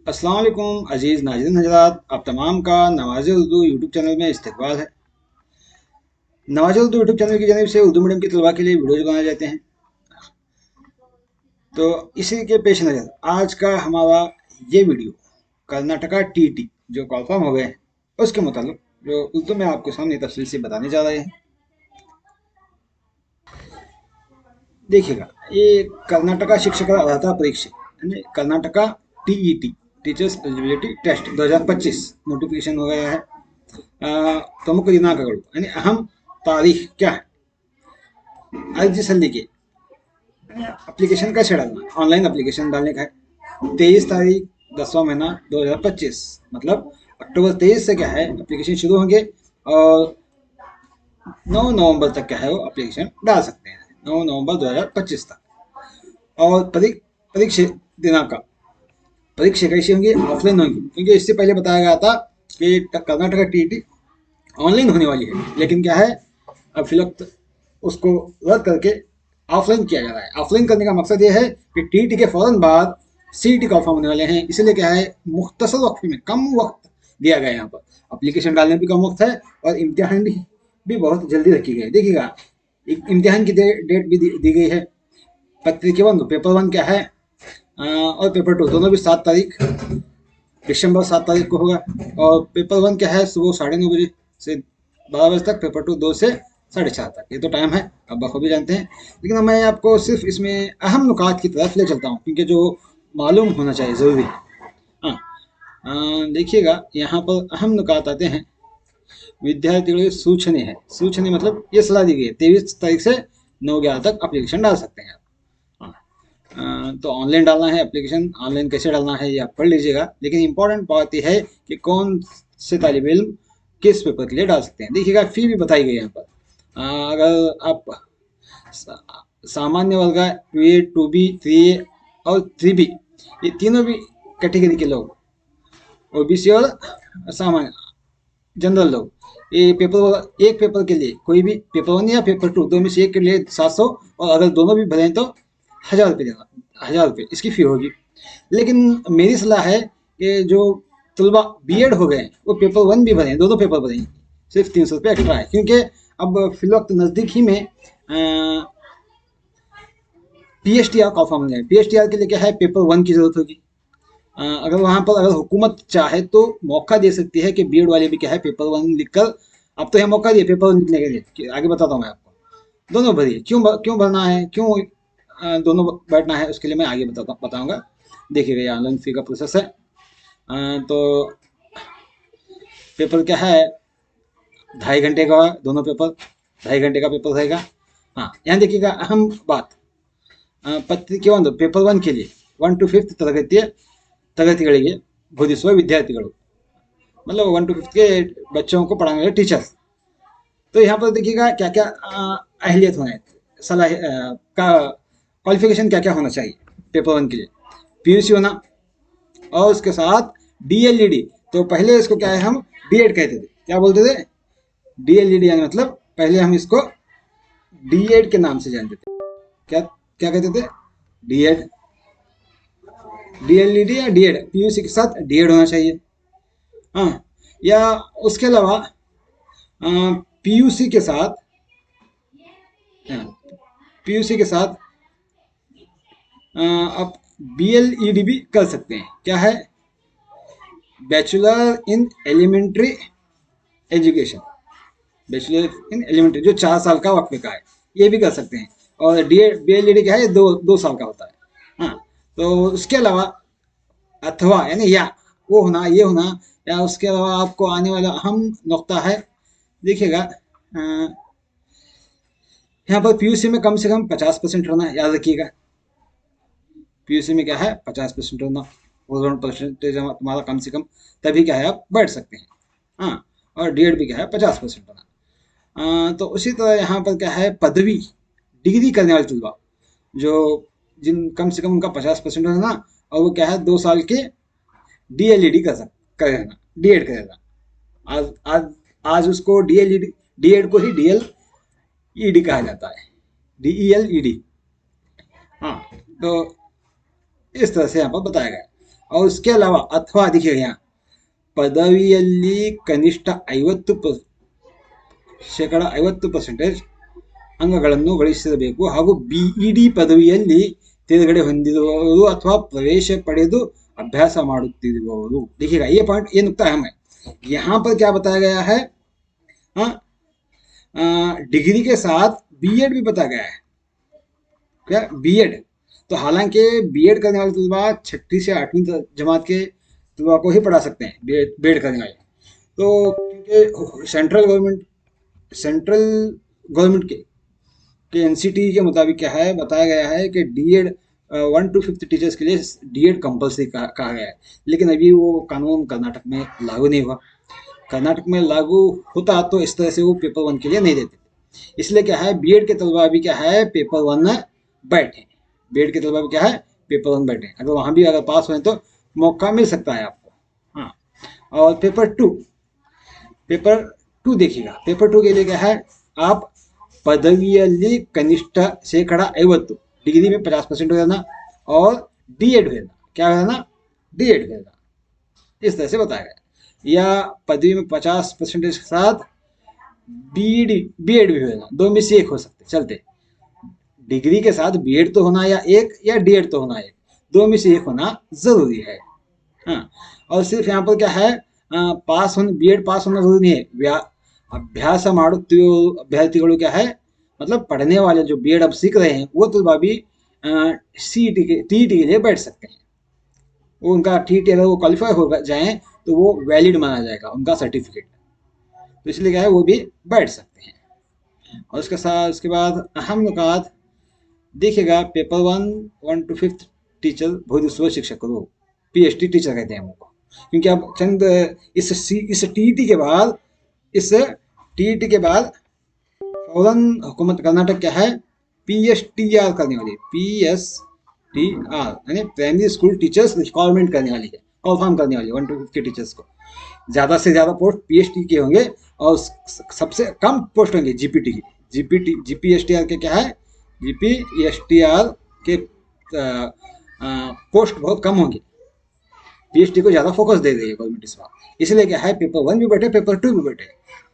अस्सलाम वालेकुम अजीज़ नाज़रीन हज़रात, आप तमाम का नवाज़ उर्दू यूट्यूब चैनल में इस्तकबाल है। नवाज़ उर्दू यूट्यूब चैनल की जानिब से उर्दू मीडियम के तलबा के लिए वीडियोज़ बनाए जाते हैं। तो इसी के पेश नज़र आज का हमारा ये वीडियो कर्नाटका टीटी जो कॉन्फर्म हो गए हैं उसके मुतालिक जो उर्दू में आपके सामने तफसील से बताने जा रहे हैं। देखिएगा, ये कर्नाटका शिक्षक अर्हता परीक्षा यानी Karnataka TET teachers eligibility test 2025 notification हो गया है। प्रमुख दिनांकಗಳು यानी अहम तारीख क्या है, अर्जी सಲ್ಲಿಕೆ एप्लीकेशन कैसे डालना है, ऑनलाइन एप्लीकेशन डालने का है। 23 तारीख 10वां महीना 2025 मतलब अक्टूबर 23 से क्या है एप्लीकेशन शुरू होंगे और 9 नवंबर तक क्या है वो एप्लीकेशन डाल सकते हैं, 9 नवंबर 2025 तक। और परीक्षा दिनांक परीक्षा कैसी होंगी, ऑफलाइन होंगी, क्योंकि इससे पहले बताया गया था कि कर्नाटका टीटी ऑनलाइन होने वाली है, लेकिन क्या है अब फिलहाल उसको रद्द करके ऑफलाइन किया जा रहा है। ऑफलाइन करने का मकसद ये है कि टीटी के फौरन बाद सीईटी कॉन्फर्म होने वाले हैं, इसलिए क्या है मुख्तसर वक्त में कम वक्त दिया गया है। यहाँ पर एप्लीकेशन डालने भी कम वक्त है और इम्तिहान भी बहुत जल्दी रखी गई है। देखिएगा, इम्तिहान की डेट भी दी गई है। पत्रिका वन पेपर वन क्या है और पेपर टू दोनों भी 7 तारीख दिसंबर 7 तारीख को होगा। और पेपर वन क्या है सुबह 9:30 बजे से 12 बजे तक, पेपर टू 2 से 4:30 तक। ये तो टाइम है, अब बखूबी जानते हैं, लेकिन मैं आपको सिर्फ इसमें अहम नुकात की तरफ ले चलता हूँ क्योंकि जो मालूम होना चाहिए ज़रूरी है। हाँ, देखिएगा यहाँ पर अहम नुकात आते हैं। विद्यार्थियों सूचने हैं, सूचने मतलब ये सलाह दी गई है 23 तारीख से 9/11 तक एप्लीकेशन डाल सकते हैं आप। तो ऑनलाइन डालना है एप्लीकेशन, ऑनलाइन कैसे डालना है ये आप पढ़ लीजिएगा, लेकिन इंपॉर्टेंट बात यह है कि कौन से तालिब इल्म किस पेपर के लिए डाल सकते हैं। देखिएगा, फी भी बताई गई है यहाँ पर। अगर आप सामान्य वर्ग 2A 2B 3A और 3B ये तीनों भी कैटेगरी के लोग, ओबीसी और सामान्य जनरल लोग, ये पेपर एक पेपर के लिए कोई भी पेपर वन या पेपर टू दो में से एक के लिए 700, और अगर दोनों भी भरें तो 1000 रुपये देना, 1000 रुपये इसकी फ़ी होगी। लेकिन मेरी सलाह है कि जो तलबा बीएड हो गए वो पेपर वन भी भरें, दोनों पेपर भरें, सिर्फ 300 रुपये एक्स्ट्रा है, क्योंकि अब फिलवक्त नज़दीक ही में पीएचटीआर का फॉर्म है। पीएचटीआर के लिए क्या है पेपर वन की ज़रूरत होगी। अगर वहाँ पर अगर हुकूमत चाहे तो मौका दे सकती है कि बीएड वाले भी क्या है पेपर वन लिखकर, अब तो यहाँ मौका दिए पेपर वन लिखने के लिए, आगे बताता हूँ मैं आपको। दोनों भरिए, क्यों भरना है, क्यों दोनों बैठना है, उसके लिए मैं आगे बताऊँगा। देखिएगा, ये ऑनलाइन फी का प्रोसेस है। तो पेपर क्या है 2.5 घंटे का, दोनों पेपर 2.5 घंटे का पेपर रहेगा। हाँ, यहाँ देखिएगा अहम बात, ಪತ್ರಿಕೆ ಒಂದು ಪೇಪರ್ वन के लिए 1 to 5th ತರಗತಿಗಳಿಗೆ ಬೋಧಿಸುವ ವಿದ್ಯಾರ್ಥಿಗಳು, मतलब 1 to 5th के बच्चों को पढ़ाने वाले टीचर्स। तो यहाँ पर देखिएगा क्या क्या अहलियत होना है, सलाह का क्वालिफिकेशन क्या क्या होना चाहिए पेपर वन के लिए। पीयूसी होना और उसके साथ डीएलईडी। तो पहले इसको क्या है हम डीएड कहते थे, क्या बोलते थे डीएलईडी, यानी मतलब पहले हम इसको डीएड के नाम से जानते थे। क्या क्या कहते थे डीएड, डीएलईडी या डीएड, पीयूसी के साथ डीएड होना चाहिए। हाँ, या उसके अलावा पीयूसी के साथ पीयूसी के साथ आप बीएलईडी भी कर सकते हैं। क्या है bachelor in elementary education, bachelor in elementary जो 4 साल का वक्त का है, ये भी कर सकते हैं। और बीएलईडी क्या है 2 साल का होता है। हाँ, तो उसके अलावा अथवा यानी या वो होना ये होना, या उसके अलावा आपको आने वाला अहम नुक्ता है, देखिएगा यहाँ पर पीयूसी में कम से कम 50% रहना, याद रखिएगा। पीयूसी में क्या है 50% रहना, ओवरऑल परसेंटेज तुम्हारा कम से कम, तभी क्या है आप बैठ सकते हैं। हाँ, और डीएड भी क्या है 50% रहना। तो उसी तरह यहाँ पर क्या है पदवी डिग्री करने वाले तलबा जो जिन कम से कम उनका 50% रहना, और वो क्या है 2 साल के डीएलईडी करेगा, डीएड करेगा। आज आज आज उसको डीएलईडी, डीएड को ही डीएलईडी कहा जाता है, डीईएलईडी। हाँ, तो इस तरह से यहाँ पर बताया गया। और उसके अलावा अथवा देखिएगा यहाँ ಪದವಿಯಲ್ಲಿ ಕನಿಷ್ಠ 50% ಅಂಗಗಳನ್ನು ಗಳಿಸಿರಬೇಕು ಹಾಗೂ ಬಿಇಡಿ ಪದವಿಯಲ್ಲಿ ತೇರ್ಗಡೆ ಹೊಂದಿರುವವರು ಅಥವಾ प्रवेश पಡೆದು अभ्यास ಮಾಡುತ್ತಿರುವವರು। देखिएगा ये पॉइंट ये नुकता अहम है। यहाँ पर क्या बताया गया है, हाँ, डिग्री के साथ बीएड भी बताया गया है। क्या बीएड? तो हालांकि बीएड करने वाले तलबा 6वीं से 8वीं जमात के तलबा को ही पढ़ा सकते हैं, बीएड करने वाले। तो क्योंकि सेंट्रल गवर्नमेंट के एनसीटी के मुताबिक क्या है बताया गया है कि डीएड 1 to 5 टीचर्स के लिए डीएड कंपलसरी कहा गया है। लेकिन अभी वो कानून कर्नाटक में लागू नहीं हुआ। कर्नाटक में लागू होता तो इस तरह से वो पेपर 1 के लिए नहीं देते थे। इसलिए क्या है बीएड के तलबा भी क्या है पेपर 1 बैठे। बीएड के तलबा भी क्या है पेपर 1 बैठे। अगर वहाँ भी अगर पास हुए तो मौका मिल सकता है आपको। हाँ, और पेपर 2 देखिएगा। पेपर 2 के लिए क्या है, आप पदविಯಲ್ಲಿ कनिष्ठ 50% डिग्री में 50% हो जाना और डीएड हो जाना। क्या हो जाना? डीएड हो जाना। इस तरह से बताया गया। या पदवी में 50% के साथ बीएड भी हो जाना। दो में से एक हो सकते चलते। डिग्री के साथ बीएड तो होना या डीएड तो होना एक, दो में से एक होना जरूरी है। हाँ, और सिर्फ यहाँ पर क्या है पास होना, बीएड पास होना जरूरी नहीं है। अभ्यास ಮಾಡುತ್ತಿರುವ अभ्यर्थिಗಳು क्या है मतलब पढ़ने वाले जो बीएड अब सीख रहे हैं वो तलबा भी टीईटी के लिए बैठ सकते हैं। वो उनका टीईटी अगर वो क्वालिफाई हो जाए तो वो वैलिड माना जाएगा उनका सर्टिफिकेट। तो इसलिए क्या है वो भी बैठ सकते हैं। और उसके बाद अहम नुकात देखिएगा। पेपर 1 to 5 टीचर भूरिस्व शिक्षकों पीएचडी टीचर कहते हैं उनको। क्योंकि अब चंद इस टीईटी के बाद फौरन हुकूमत कर्नाटक क्या है पीएसटीआर करने वाली है। पीएसटीआर यानी प्राइमरी स्कूल टीचर्स रिक्वायरमेंट करने वाली है, कन्फर्म करने वाली है 1 to 5 के टीचर्स को। ज़्यादा से ज़्यादा पोस्ट पीएचटी के होंगे और सबसे कम पोस्ट होंगे जीपीटी की। जीपीएसटीआर के क्या है जीपीएसटीआर के पोस्ट बहुत कम होंगे। पीएचडी को ज़्यादा फोकस दे रही है गवर्नमेंट इस बार। इसलिए क्या है पेपर 1 भी बैठे पेपर 2 भी बैठे।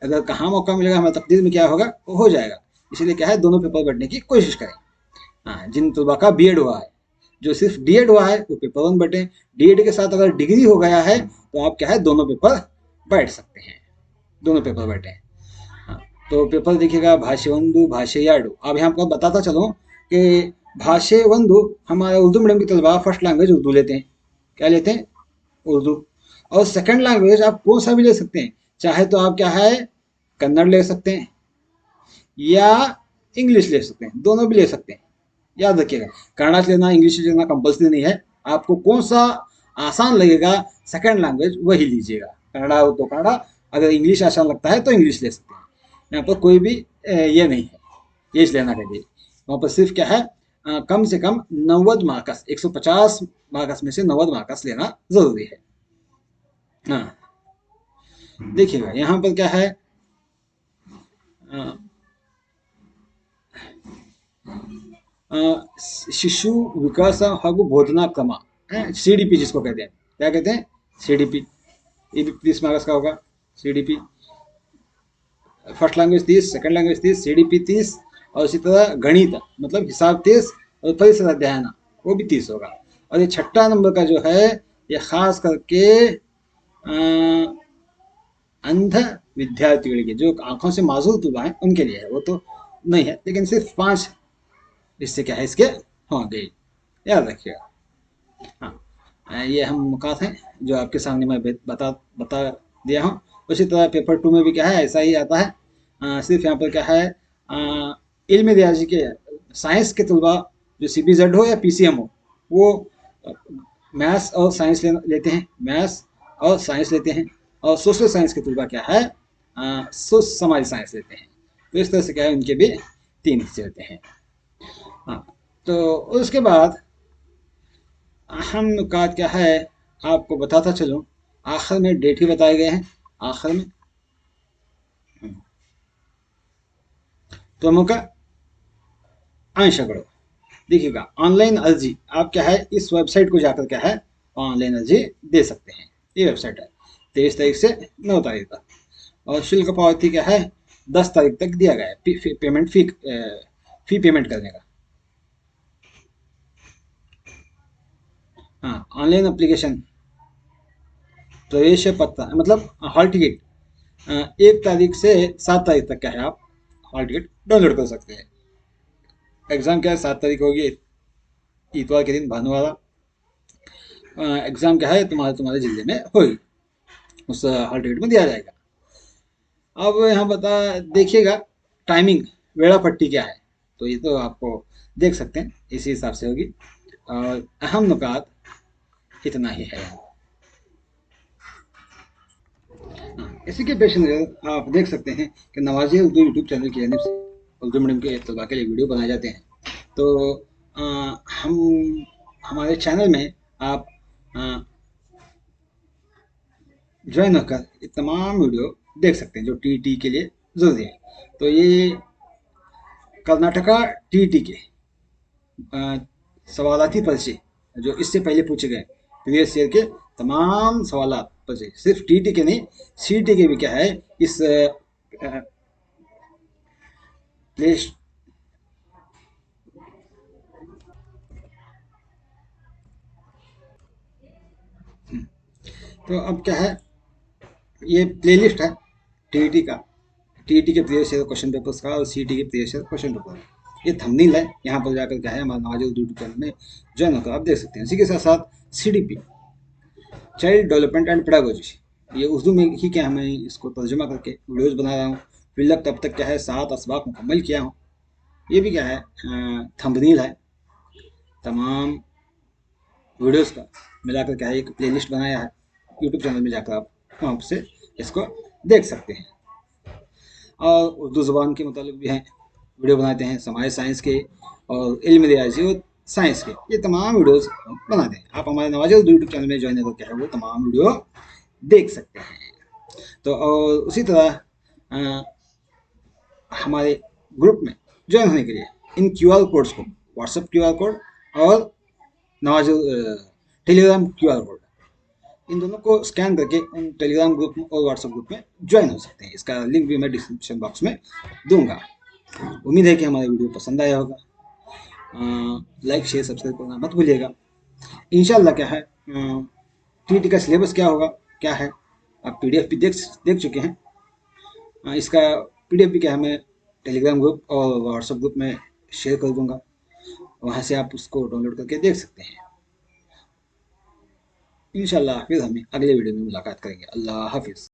अगर कहाँ मौका मिलेगा हमारे तकदीर में क्या होगा वो हो जाएगा। इसलिए क्या है दोनों पेपर बैठने की कोशिश करें। हाँ, जिन तलबा का बीएड हुआ है, जो सिर्फ डीएड हुआ है वो पेपर 1 बैठे। डीएड के साथ अगर डिग्री हो गया है तो आप क्या है दोनों पेपर बैठ सकते हैं, दोनों पेपर बैठे। हाँ, तो पेपर देखिएगा भाषे 1 भाषे 2। अब यहाँ आपको बताता चलो कि भाषे 1 हमारे उर्दू मीडियम के तलबा फर्स्ट लैंग्वेज उर्दू लेते हैं। क्या लेते हैं? उर्दू। और सेकंड लैंग्वेज आप कौन सा भी ले सकते हैं, चाहे तो आप क्या है कन्नड़ ले सकते हैं या इंग्लिश ले सकते हैं, दोनों भी ले सकते हैं। याद रखिएगा कन्नड़ा से लेना इंग्लिश से लेना कंपल्सरी नहीं है। आपको कौन सा आसान लगेगा सेकंड लैंग्वेज वही लीजिएगा। कन्नड़ा हो तो कन्नड़ा, अगर इंग्लिश आसान लगता है तो इंग्लिश ले सकते हैं। यहाँ पर कोई भी ये नहीं है ये लेना करिए। वहाँ पर सिर्फ क्या है कम से कम 90 मार्कस 150 मार्कस में से 90 मार्कस लेना जरूरी है। हाँ, देखिएगा यहाँ पर क्या है शिशु विकास ಹಾಗೂ बोधना क्रम सीडीपी जिसको कहते हैं। क्या कहते हैं? सीडीपी। ये भी 30 मार्क्स का होगा। CDP first language 30, second language 30, CDP 30 और इसी तरह गणित मतलब हिसाब 30 और परिसर अध्ययन वो भी 30 होगा। और ये छठा नंबर का जो है ये खास करके अंध विद्यार्थियों जो आंखों से माजूर तलबा हैं उनके लिए है। वो तो नहीं है लेकिन सिर्फ 5 इससे क्या है इसके होंगे, याद रखिएगा। हाँ, ये हम नुकात हैं जो आपके सामने मैं बता दिया हूँ। उसी तरह पेपर 2 में भी क्या है ऐसा ही आता है। सिर्फ यहाँ पर क्या है इल्म रियाजी के साइंस के तलबा जो CBZ हो या PCM हो वो मैथ्स और साइंस लेते हैं, मैथ्स और साइंस लेते हैं। और सोशल साइंस के तलबा क्या है समाजी साइंस लेते हैं। तो इस तरह से क्या है उनके भी 3 हिस्से होते हैं। हाँ, तो उसके बाद अहम नुकात क्या है आपको बताता चलूँ। आखिर में डेट ही बताए गए हैं आखिर में। तो मौका अंशगढ़ देखिएगा ऑनलाइन अर्जी आप क्या है इस वेबसाइट को जाकर क्या है ऑनलाइन अर्जी दे सकते हैं। ये वेबसाइट है 23 तारीख से 9 तारीख तक। और शुल्क पावती क्या है 10 तारीख तक दिया गया है पेमेंट फी पेमेंट करने का। हाँ ऑनलाइन एप्लीकेशन प्रवेश पत्र मतलब हॉल टिकट 1 तारीख से 7 तारीख तक क्या है आप हॉल टिकट डाउनलोड कर सकते हैं। एग्जाम क्या है 7 तारीख होगी इतवार के दिन भानुवार। एग्जाम क्या है तुम्हारे तुम्हारे जिले में होगी उस हॉल टिकट में दिया जाएगा। अब यहाँ बता देखिएगा टाइमिंग वेड़ापट्टी क्या है तो ये तो आपको देख सकते हैं इसी हिसाब से होगी। और अहम नुकात इतना ही है। हाँ, इसी के पेश नज़र आप देख सकते हैं कि नवाज़ी उर्दू यूट्यूब चैनल की जानिब से उर्दू मीडियम के तलबा के लिए वीडियो बनाए जाते हैं। तो हम हमारे चैनल में आप ज्वाइन होकर ये तमाम वीडियो देख सकते हैं जो टीटी के लिए ज़रूरी है। तो ये कर्नाटका टीटी के सवालाती पर्चे जो इससे पहले पूछे गए प्रीवियस ईयर के तमाम सवालात पर्चे सिर्फ टीटी के नहीं सीटी के भी क्या है इस प्ले। तो अब क्या है ये प्लेलिस्ट है टीईटी का टीईटी के प्रीवियस ईयर क्वेश्चन पेपर्स का और सीटी के प्रीवियस ईयर क्वेश्चन पेपर। ये थंबनेल है यहाँ पर जाकर क्या है हमारे नवाज यूट्यूब चैनल में ज्वाइन होकर आप देख सकते हैं। इसी के साथ साथ CDP child development and pedagogy ये उर्दू में ही क्या मैं इसको तर्जुमा करके वीडियोज़ बना रहा हूँ। फिलहाल तब तक क्या है 7 असबाक मुकम्मल किया हूँ। ये भी क्या है थंबनेल है तमाम वीडियोस का मिलाकर क्या है एक प्लेलिस्ट बनाया है यूट्यूब चैनल में जाकर आप वहाँ से इसको देख सकते हैं। और उर्दू ज़ुबान के मुतालिक भी हैं वीडियो बनाते हैं समाज साइंस के और इल्म रियाजी और साइंस के ये तमाम वीडियोस बनाते हैं। आप हमारे नवाज यूट्यूब चैनल में ज्वाइन होकर क्या है वो तमाम वीडियो देख सकते हैं। तो और उसी तरह हमारे ग्रुप में ज्वाइन होने के लिए इन QR कोड्स को व्हाट्सएप QR कोड और नवाज टेलीग्राम QR कोड इन दोनों को स्कैन करके उन टेलीग्राम ग्रुप में और व्हाट्सएप ग्रुप में ज्वाइन हो सकते हैं। इसका लिंक भी मैं डिस्क्रिप्शन बॉक्स में दूंगा। उम्मीद है कि हमारा वीडियो पसंद आया होगा। लाइक शेयर सब्सक्राइब करना मत भूलिएगा। इंशाल्लाह क्या है टीटी का सिलेबस क्या होगा क्या है आप PDF भी देख चुके हैं। इसका PDF भी क्या है मैं टेलीग्राम ग्रुप और व्हाट्सएप ग्रुप में शेयर कर दूंगा। वहाँ से आप उसको डाउनलोड करके देख सकते हैं। इंशाल्लाह फिर हम अगले वीडियो में मुलाकात करेंगे। अल्लाह हाफिज़।